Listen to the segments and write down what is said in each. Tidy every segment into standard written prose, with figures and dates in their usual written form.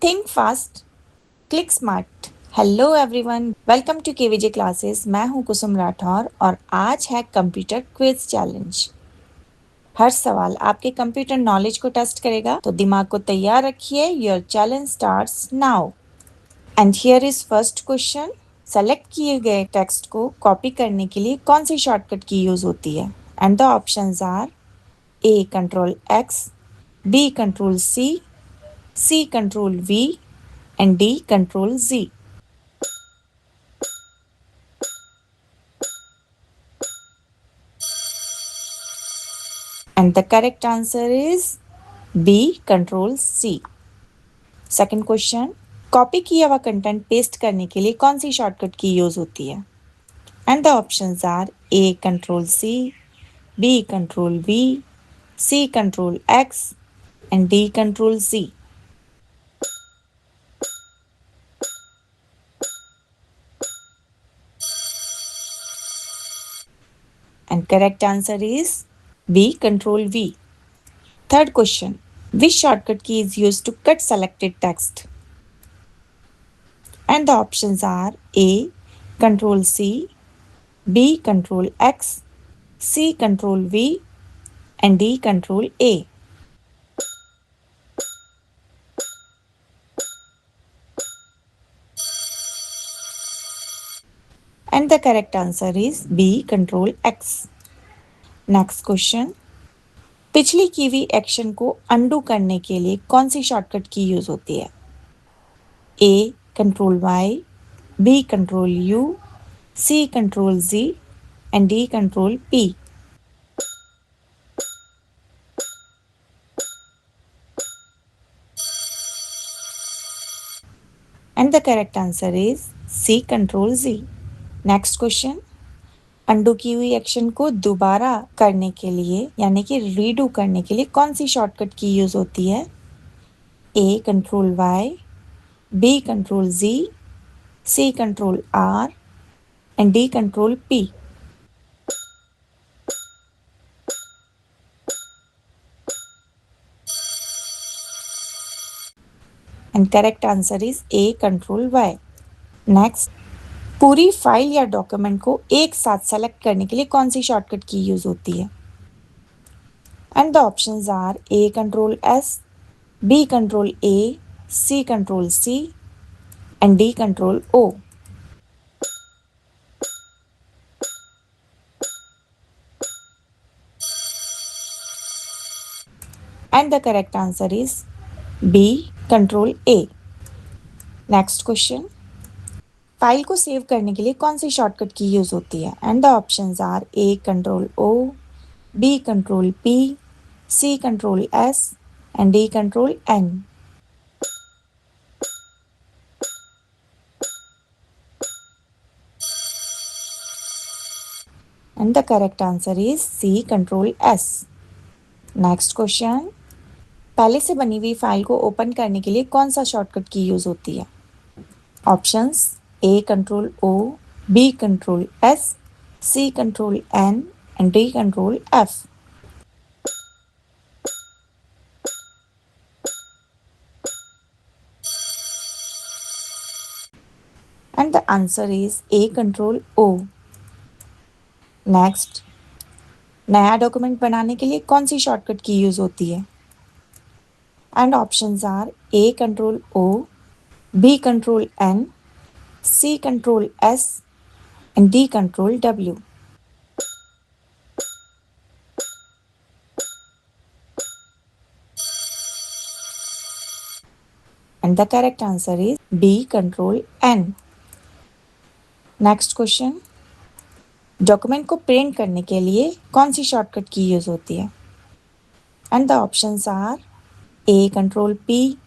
Think fast, click smart. Hello everyone, welcome to KVJ classes. मैं हूं कुसुम राठौर और आज है कंप्यूटर क्विज चैलेंज। हर सवाल आपके कंप्यूटर नॉलेज को टेस्ट करेगा, तो दिमाग को तैयार रखिए। Your challenge starts now. And here is first question. Select किए गए टेक्स्ट को कॉपी करने के लिए कौन सी शॉर्टकट की यूज होती है? And the options are A control X, B control C, C Control V, and D Control Z. And the correct answer is B Control C. Second question. Copy किया हुआ content paste करने के लिए कौन सी shortcut की use होती है? And the options are A control C, B control V, C control X and D control G. And correct answer is B control V. Third question. Which shortcut key is used to cut selected text? And the options are A Control C, B Control X, C Control V and D Control A. And the correct answer is B Control X. Next question. पिछली की हुई action को undo करने के लिए कौन सी shortcut की use होती है? A Control Y, B Control U, C Control Z and D Control P. And the correct answer is C Control Z. Next question. Undo की हुई एक्शन को दोबारा करने के लिए यानी कि रीडू करने के लिए कौन सी शॉर्टकट की यूज होती है? A control Y, B control G, C control R and D control P. And correct answer is A control Y. Next. पूरी फाइल या डॉक्यूमेंट को एक साथ सेलेक्ट करने के लिए कौन सी शॉर्टकट की यूज होती है? And the options are A control S, B control A, C control C and D control O. And the correct answer is B control A. Next question. File को save करने के लिए कौन सी shortcut की use होती है? And the options are A control O, B control P, C control S and D control N. And the correct answer is C control S. Next question. पहले से बनी हुई फाइल को ओपन करने के लिए कौन सा शॉर्टकट की यूज होती है? Options A control O, B control S, C control N and D control F. And the answer is A control O. Next. नया डॉक्यूमेंट बनाने के लिए कौन सी शॉर्टकट की यूज होती है? And options are A control O, B control N, C control S and D control W. And the correct answer is B control N. Next question. Document को print करने के लिए कौन सी शॉर्टकट की use होती है? And the options are A control P,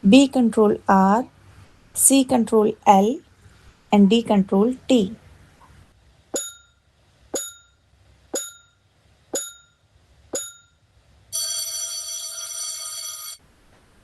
B control R, C control L and D control T.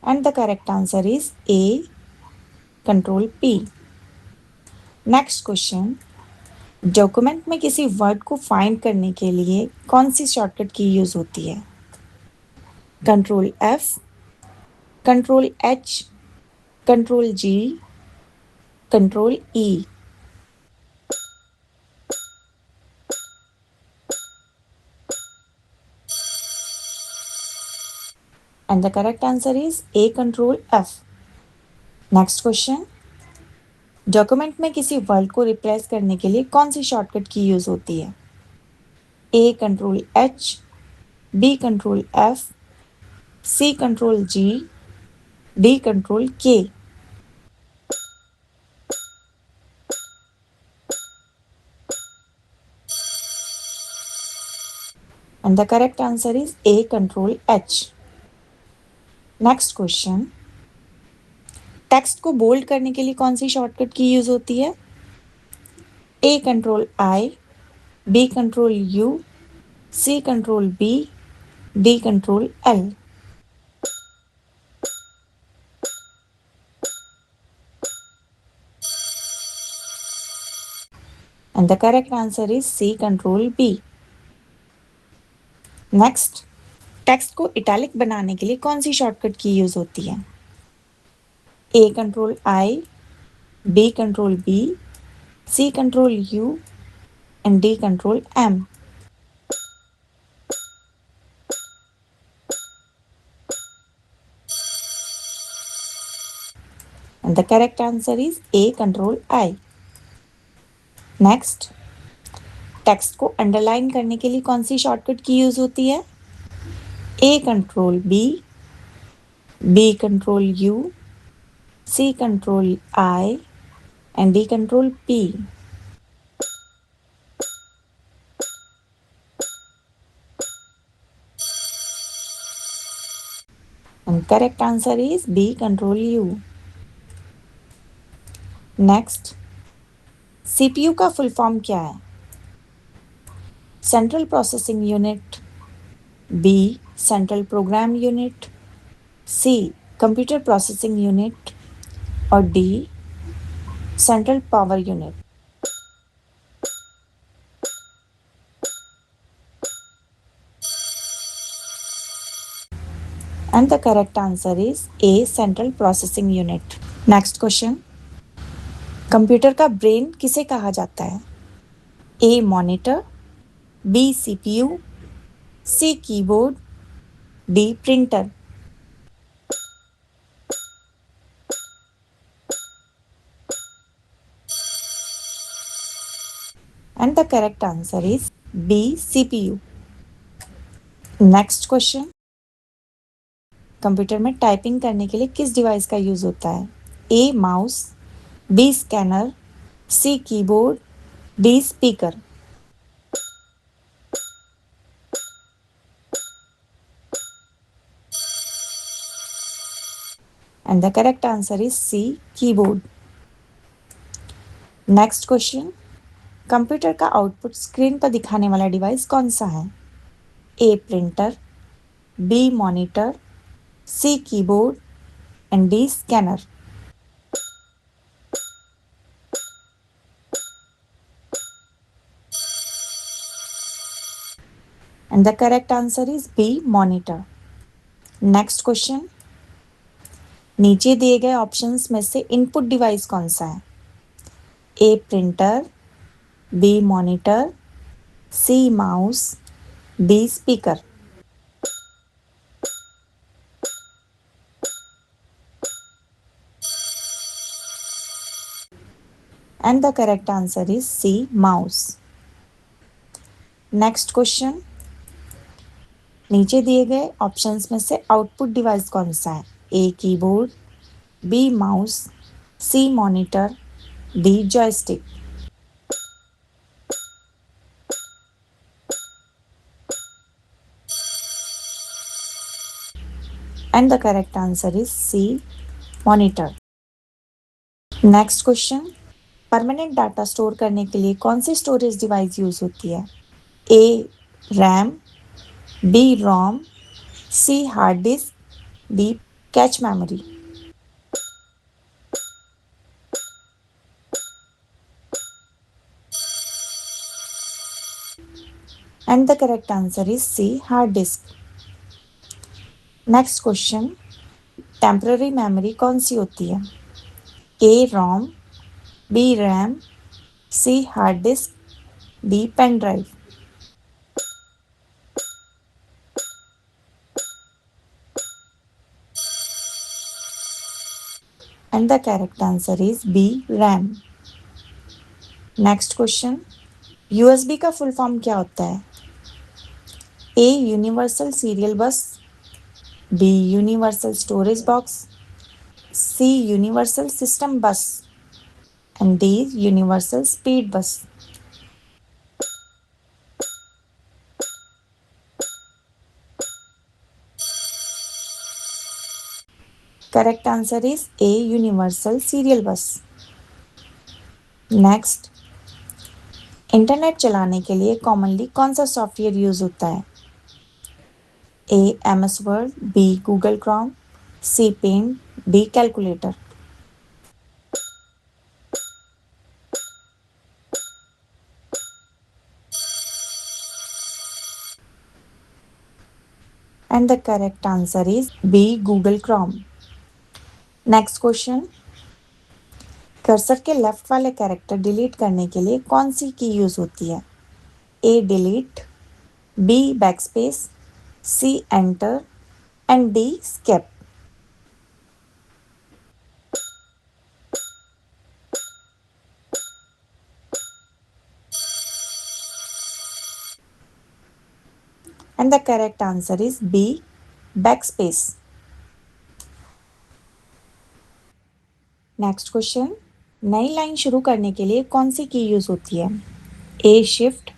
And the correct answer is A control P. Next question. Document में किसी word को find करने के लिए कौन सी shortcut की use होती है? Control F, control H, Control G, Control E. And the correct answer is A, Control F. Next question, document में किसी वर्ड को रिप्लेस करने के लिए कौन सी शॉर्टकट की यूज होती है? A control H, B control F, C control G, D control K. And the correct answer is A, Control H. Next question, text को बोल्ड करने के लिए कौन सी शॉर्टकट की यूज होती है? A control I, B control U, C control B, D control L. And the correct answer is C, Control B. Next, text को italic बनाने के लिए कौन सी शॉर्टकट की यूज होती है? A control I, B control B, C control U and D control M. And the correct answer is A, Control I. Next, text को underline करने के लिए कौन सी शॉर्टकट की यूज होती है? A control B control U, C control I and D control P. And correct answer is B, Control U. Next, CPU का full form क्या है? Central processing unit, B central program unit, C computer processing unit और D central power unit. And the correct answer is A, Central Processing Unit. Next question. Computer का brain किसे कहा जाता है? A monitor, B CPU, C keyboard, D printer. And the correct answer is B, CPU. Next question. Computer में typing करने के लिए किस डिवाइस का यूज होता है? A mouse, B scanner, C keyboard, D speaker. And the correct answer is C, keyboard. Next question, computer का output screen पर दिखाने वाला डिवाइस कौन सा है? A printer, B monitor, C keyboard and D scanner. And the correct answer is B, monitor. Next question, नीचे दिए गए ऑप्शंस में से इनपुट डिवाइस कौन सा है? A printer, B monitor, C mouse, D speaker. And the correct answer is C, mouse. Next question, नीचे दिए गए ऑप्शंस में से आउटपुट डिवाइस कौन सा है? A keyboard, B mouse, C monitor, D joystick. And the correct answer is C, monitor. Next question, permanent data store करने के लिए कौन सी स्टोरेज डिवाइस यूज होती है? A RAM, B ROM, C hard disk, D cache memory. And the correct answer is C, hard disk. Next question, temporary memory कौन सी होती है? A. ROM, B. RAM, C. hard disk, D. pen drive. And the correct answer is B. RAM. Next question, USB का full form क्या होता है? A. Universal serial bus, B. Universal storage box, C. Universal system bus and D. Universal speed bus. Correct answer is A. Universal serial bus. Next, internet चलाने के लिए commonly कौन सा software use होता है? A. MS Word, B. Google Chrome, C. Paint, D. Calculator. And the correct answer is B. Google Chrome. Next question, cursor के left वाले character delete करने के लिए कौन सी की यूज होती है? A. Delete, B. Backspace, C. Enter and D. Escape. And the correct answer is B. Backspace. Next question, नई लाइन शुरू करने के लिए कौन सी की यूज होती है? A. Shift,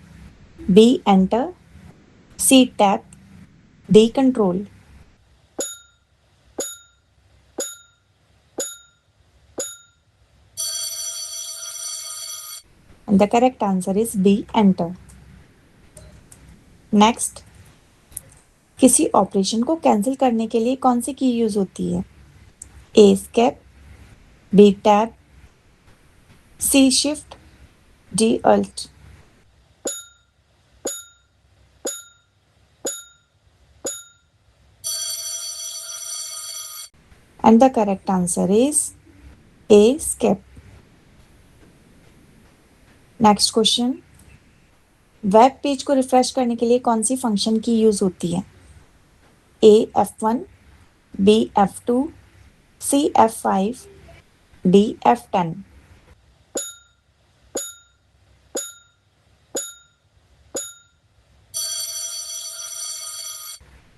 B. Enter, C. Tab, D. Control. And the correct answer is B. Enter. Next, किसी ऑपरेशन को कैंसिल करने के लिए कौन सी की यूज होती है? A. Escape, B. Tab, C. Shift, D. Alt. And the correct answer is A. Skip. Next question, web page को रिफ्रेश करने के लिए कौन सी फंक्शन की यूज होती है? A. F1, B. F2, C. F5, D. F10.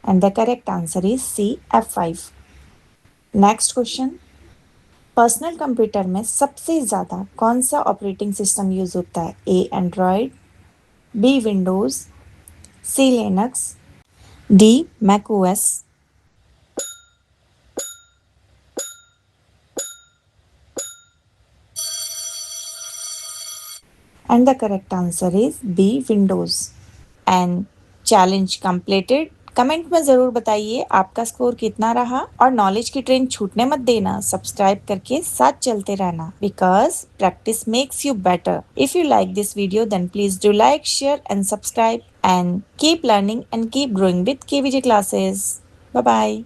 And the correct answer is C. F5. Next question, personal computer में सबसे ज़्यादा कौन सा ऑपरेटिंग सिस्टम यूज होता है? A. Android, B. Windows, C. Linux, D. Mac OS. And the correct answer is B. Windows. And challenge completed. Comment में ज़रूर बताइए आपका स्कोर कितना रहा और नॉलेज की ट्रेन छूटने मत देना. सब्सक्राइब करके साथ चलते रहना because practice makes you better. If you like this video then please do like, share and subscribe and keep learning and keep growing with KVJ classes. Bye bye.